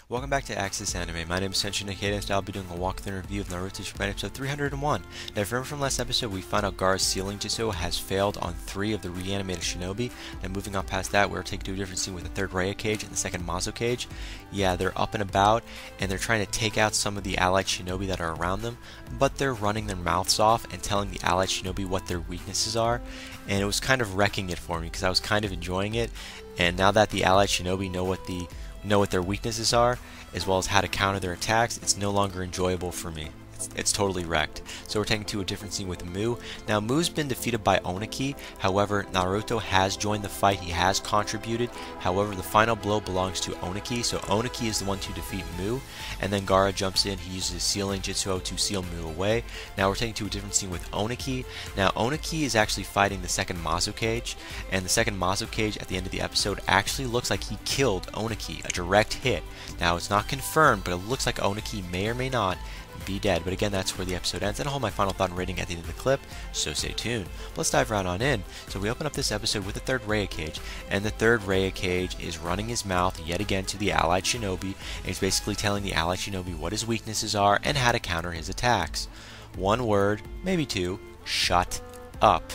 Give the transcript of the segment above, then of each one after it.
Welcome back to Access Anime. My name is Henshin Ikeda, and today I'll be doing a walkthrough review of Naruto Shippuden episode 301. Now, if you remember from last episode, we found out Gaara's sealing jutsu has failed on 3 of the reanimated shinobi. And moving on past that, we're taken to a different scene with the third Raya cage and the second Mazo cage. Yeah, they're up and about, and they're trying to take out some of the allied shinobi that are around them, but they're running their mouths off and telling the allied shinobi what their weaknesses are. And it was kind of wrecking it for me, because I was kind of enjoying it. And now that the allied shinobi know what their weaknesses are, as well as how to counter their attacks, it's no longer enjoyable for me. It's totally wrecked. So we're taken to a different scene with Mu. Now, Mu's been defeated by Oniki. However, Naruto has joined the fight. He has contributed. However, the final blow belongs to Oniki. So Oniki is the one to defeat Mu. And then Gaara jumps in. He uses his sealing jutsu to seal Mu away. Now we're taken to a different scene with Oniki. Now, Oniki is actually fighting the second Mazo cage. And the second Mazo cage at the end of the episode actually looks like he killed Oniki. A direct hit. Now, it's not confirmed, but it looks like Oniki may or may not be dead. But again, that's where the episode ends, and I'll hold my final thought and rating at the end of the clip, so stay tuned. Let's dive right on in. So we open up this episode with the third Raya cage, and the third Raya cage is running his mouth yet again to the allied shinobi, and he's basically telling the allied shinobi what his weaknesses are and how to counter his attacks. One word, maybe two: shut up.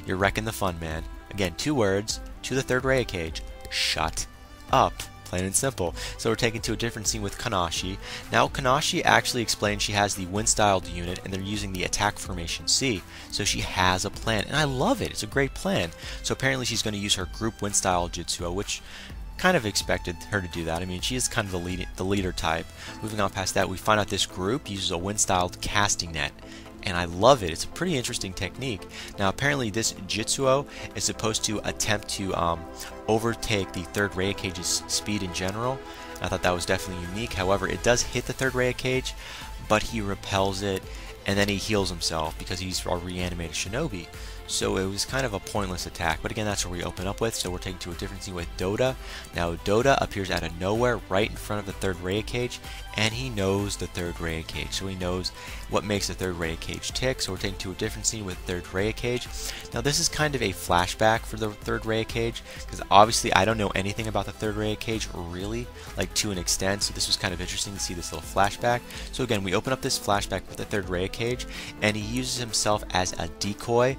You're wrecking the fun, man. Again, 2 words to the third Raya cage: shut up. Plain and simple. So we're taken to a different scene with Kanashi. Now, Kanashi actually explained she has the wind-styled unit, and they're using the attack formation C. So she has a plan, and I love it. It's a great plan. So apparently she's going to use her group wind-style jutsu, which kind of expected her to do that. I mean, she is kind of the leader type. Moving on past that, we find out this group uses a wind-styled casting net, and I love it. It's a pretty interesting technique. Now, apparently this jutsuo is supposed to attempt to overtake the third Raya cage's speed in general. I thought that was definitely unique. However, it does hit the third Raya cage, but he repels it, and then he heals himself because he's a reanimated shinobi. So it was kind of a pointless attack, but again, that's where we open up with. So we're taken to a different scene with Dota. Now, Dota appears out of nowhere right in front of the third Raya cage, and he knows the third Raya cage. So he knows what makes the third Raya cage tick. So we're taken to a different scene with third Raya cage. Now, this is kind of a flashback for the third Raya cage, because obviously I don't know anything about the third Raya cage, really, like to an extent. So this was kind of interesting to see this little flashback. So again, we open up this flashback with the third Raya cage, and he uses himself as a decoy.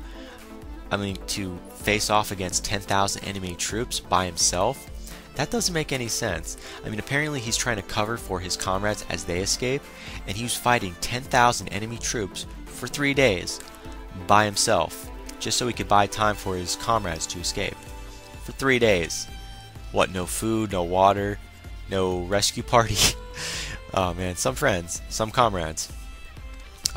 To face off against 10,000 enemy troops by himself. That doesn't make any sense. Apparently he's trying to cover for his comrades as they escape, and he was fighting 10,000 enemy troops for 3 days by himself, just so he could buy time for his comrades to escape. For 3 days. What, no food, no water, no rescue party? Oh man, some friends, some comrades.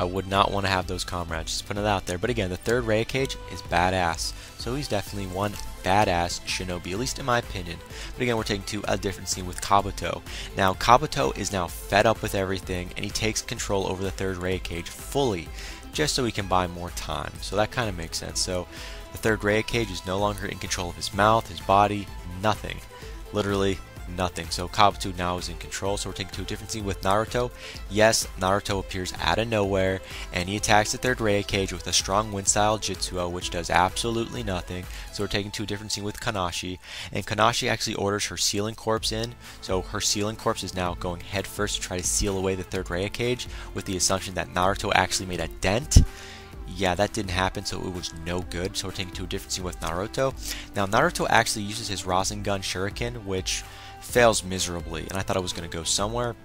I would not want to have those comrades, just putting it out there. But again, the third Raya cage is badass. So he's definitely one badass shinobi, at least in my opinion. But again, we're taking to a different scene with Kabuto. Now, Kabuto is now fed up with everything, and he takes control over the third Raya cage fully, just so he can buy more time. So that kind of makes sense. So the third Raya cage is no longer in control of his mouth, his body, nothing. Literally nothing. So Kabuto now is in control. So we're taken to a different scene with Naruto. Yes, Naruto appears out of nowhere, and he attacks the third Raya cage with a strong wind-style jutsu, which does absolutely nothing. So we're taken to a different scene with Kanashi, and Kanashi actually orders her sealing corpse in. So her sealing corpse is now going head first to try to seal away the third Raya cage, with the assumption that Naruto actually made a dent. Yeah, that didn't happen, so it was no good. So we're taken to a different scene with Naruto. Now, Naruto actually uses his Rasengan Shuriken, which fails miserably, and I thought it was going to go somewhere.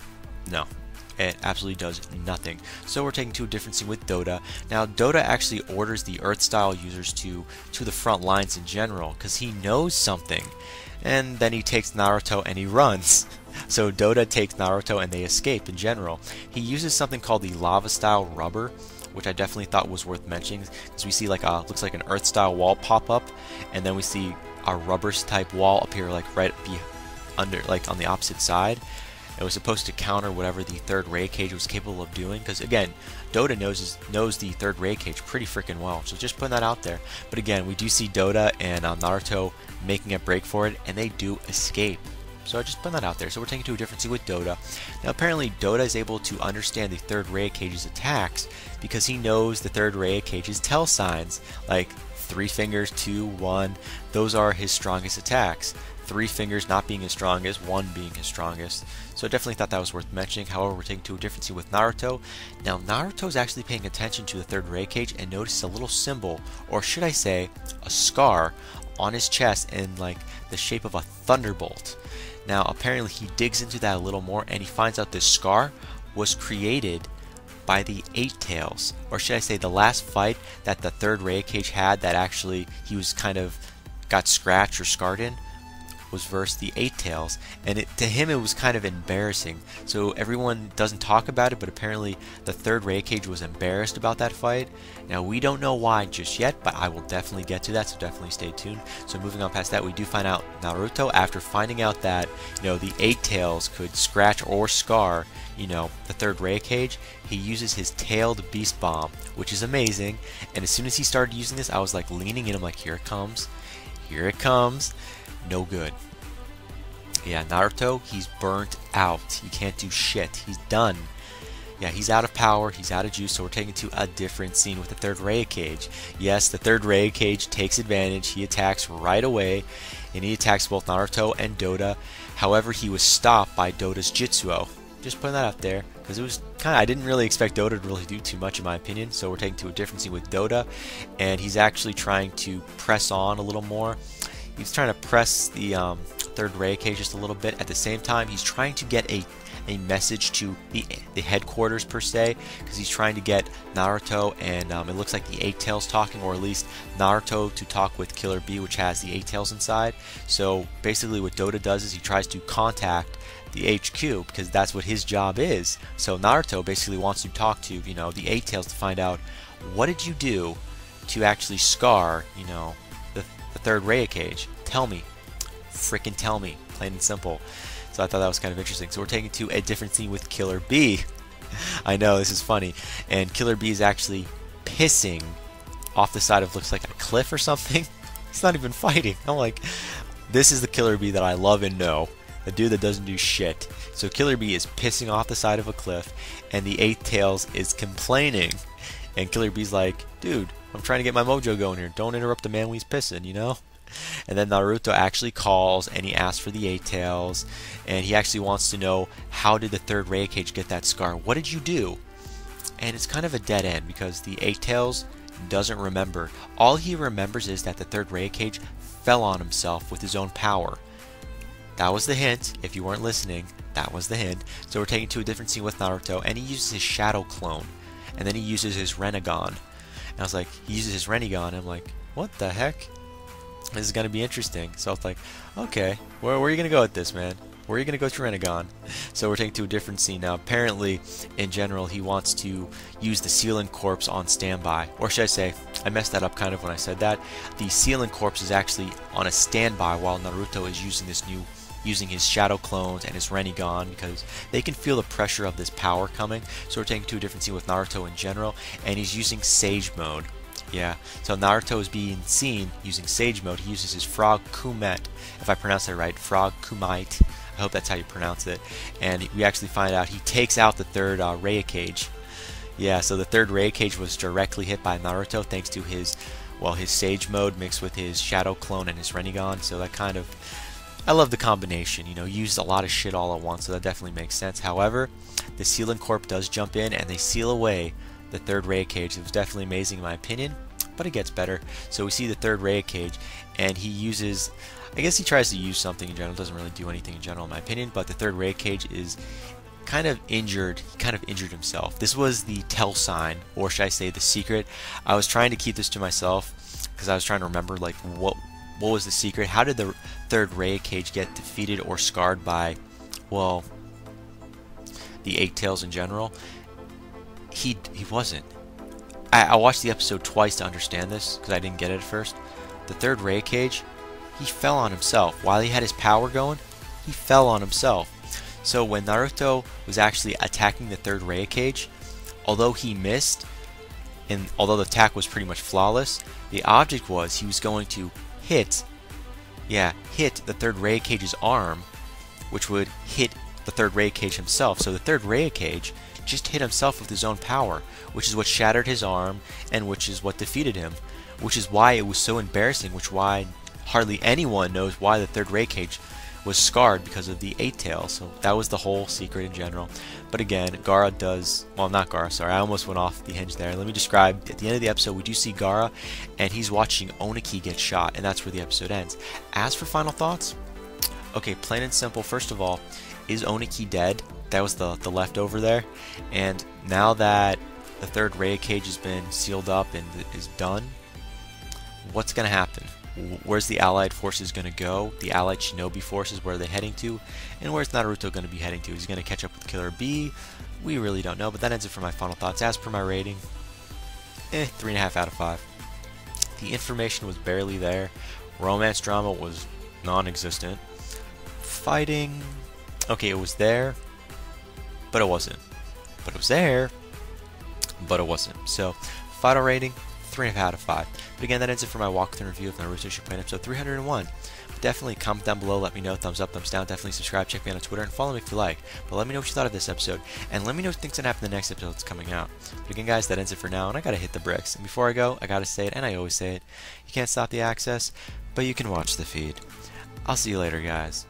No, it absolutely does nothing. So we're taking to a different scene with Dota. Now, Dota actually orders the Earth-style users to the front lines in general, because he knows something. And then he takes Naruto and he runs. So Dota takes Naruto and they escape in general. He uses something called the lava-style rubber, which I definitely thought was worth mentioning, because we see like looks like an Earth-style wall pop up, and then we see a rubber-type wall appear like right under, like on the opposite side. It was supposed to counter whatever the third Raya cage was capable of doing, because again, Dota knows the third Raya cage pretty freaking well. So just putting that out there. But again, we do see Dota and Naruto making a break for it, and they do escape. So I just put that out there. So we're taking to a different scene with Dota. Now apparently Dota is able to understand the third Raya cage's attacks because he knows the third Raya cage's tell signs, like 3 fingers, 2, 1. Those are his strongest attacks. 3 fingers not being his strongest, 1 being his strongest. So I definitely thought that was worth mentioning. However, we're taking to a different scene with Naruto. Now Naruto's actually paying attention to the third Ray Cage and notices a little symbol, or should I say a scar, on his chest in like the shape of a thunderbolt. Now apparently he digs into that a little more and he finds out this scar was created by the Eight Tails, or should I say the last fight that the third Ray Cage had that actually he was kind of got scratched or scarred in, was versus the Eight Tails, and to him it was kind of embarrassing. So everyone doesn't talk about it, but apparently the third Ray Cage was embarrassed about that fight. Now we don't know why just yet, but I will definitely get to that, so definitely stay tuned. So moving on past that, we do find out Naruto, after finding out that the Eight Tails could scratch or scar the third Ray Cage, he uses his tailed beast bomb, which is amazing. And as soon as he started using this, I was like leaning in, I'm like, here it comes, here it comes. No good. Yeah, Naruto, he's burnt out. He can't do shit. He's done. Yeah, he's out of power. He's out of juice. So we're taking to a different scene with the third Ray Cage. Yes, the third Ray Cage takes advantage. He attacks right away, and he attacks both Naruto and Dota. However, he was stopped by Dota's Jitsuo. Just putting that out there, because it was I didn't really expect Dota to really do too much in my opinion. So we're taking to a different scene with Dota, and he's actually trying to press on a little more. He's trying to press the third Ray Cage just a little bit. At the same time, he's trying to get a message to the headquarters per se, because he's trying to get Naruto and it looks like the Eight Tails talking, or at least Naruto to talk with Killer Bee, which has the Eight Tails inside. So basically what Dota does is he tries to contact the HQ, because that's what his job is. So Naruto basically wants to talk to the Eight Tails to find out, what did you do to actually scar the third Ray Cage? Tell me. Frickin' tell me. Plain and simple. So I thought that was kind of interesting. So we're taking to a different scene with Killer Bee. I know, this is funny. And Killer Bee is actually pissing off the side of, looks like a cliff or something. He's not even fighting. I'm like, this is the Killer Bee that I love and know. The dude that doesn't do shit. So Killer Bee is pissing off the side of a cliff, and the Eight Tails is complaining. And Killer Bee's like, dude, I'm trying to get my mojo going here. Don't interrupt the man when he's pissing, And then Naruto actually calls and he asks for the Eight Tails, and he actually wants to know, how did the third Ray Cage get that scar? What did you do? And it's kind of a dead end, because the Eight Tails doesn't remember. All he remembers is that the third Ray Cage fell on himself with his own power. That was the hint. If you weren't listening, that was the hint. So we're taking to a different scene with Naruto, and he uses his shadow clone, and then he uses his Rinnegan. And I was like, he uses his Rinnegan, and I'm like, what the heck? This is going to be interesting. So I was like, okay, where are you going to go with this, man? Where are you going to go with your Rinnegan? So we're taking to a different scene now. Apparently, in general, he wants to use the Sealant Corpse on standby. Or should I say, I messed that up kind of when I said that. The Sealant Corpse is actually on a standby while Naruto is using his shadow clones and his Rinnegan, because they can feel the pressure of this power coming. So we're taking to a different scene with Naruto in general, and he's using Sage Mode. Yeah, so Naruto is being seen using Sage Mode. He uses his Frog Kumet, if I pronounce that right, Frog Kumite. I hope that's how you pronounce it. And we actually find out he takes out the third Ray Cage. Yeah, so the third Ray Cage was directly hit by Naruto thanks to his Sage Mode mixed with his Shadow Clone and his Rinnegan. So that kind of, I love the combination. He used a lot of shit all at once, so that definitely makes sense. However, the Sealant Corp does jump in and they seal away the third Ray Cage. It was definitely amazing in my opinion, but it gets better. So we see the third Ray Cage, and he uses, I guess he tries to use something in general, doesn't really do anything in general in my opinion, but the third Ray Cage is kind of injured. He kind of injured himself. This was the tell sign, or should I say the secret. I was trying to keep this to myself because I was trying to remember like what was the secret. How did the third Ray Cage get defeated or scarred by, well, the Eight Tails in general? He wasn't. I watched the episode twice to understand this, because I didn't get it at first. The third Ray Cage, he fell on himself. While he had his power going, he fell on himself. So when Naruto was actually attacking the third Ray Cage, although he missed, and although the attack was pretty much flawless, the object was he was going to hit the third Ray Cage's arm, which would hit the third Ray Cage himself. So the third Ray Cage just hit himself with his own power, which is what shattered his arm and which is what defeated him, which is why it was so embarrassing, which why hardly anyone knows why the third Ray Cage was scarred because of the 8-tail, so that was the whole secret in general. But again, Gaara does, well, not Gaara, sorry, I almost went off the hinge there. Let me describe, at the end of the episode, we do see Gaara, and he's watching Oniki get shot, and that's where the episode ends. As for final thoughts, okay, plain and simple, first of all, is Oniki dead? That was the leftover there, and now that the third Ray Cage has been sealed up and is done, what's going to happen? Where's the Allied forces going to go? The Allied Shinobi forces, where are they heading to? And where's Naruto going to be heading to? Is he going to catch up with Killer Bee? We really don't know, but that ends it for my final thoughts. As per my rating, 3.5 out of 5. The information was barely there. Romance drama was non-existent. Fighting, okay, it was there, but it wasn't. But it was there, but it wasn't. So, final rating, 3.5 out of 5. But again, that ends it for my walkthrough review of Naruto Shippuden episode 301. But definitely comment down below, let me know, thumbs up, thumbs down, definitely subscribe, check me out on Twitter, and follow me if you like. But let me know what you thought of this episode, and let me know what things that happen in the next episode that's coming out. But again, guys, that ends it for now, and I gotta hit the bricks. And before I go, I gotta say it, and I always say it, you can't stop the access, but you can watch the feed. I'll see you later, guys.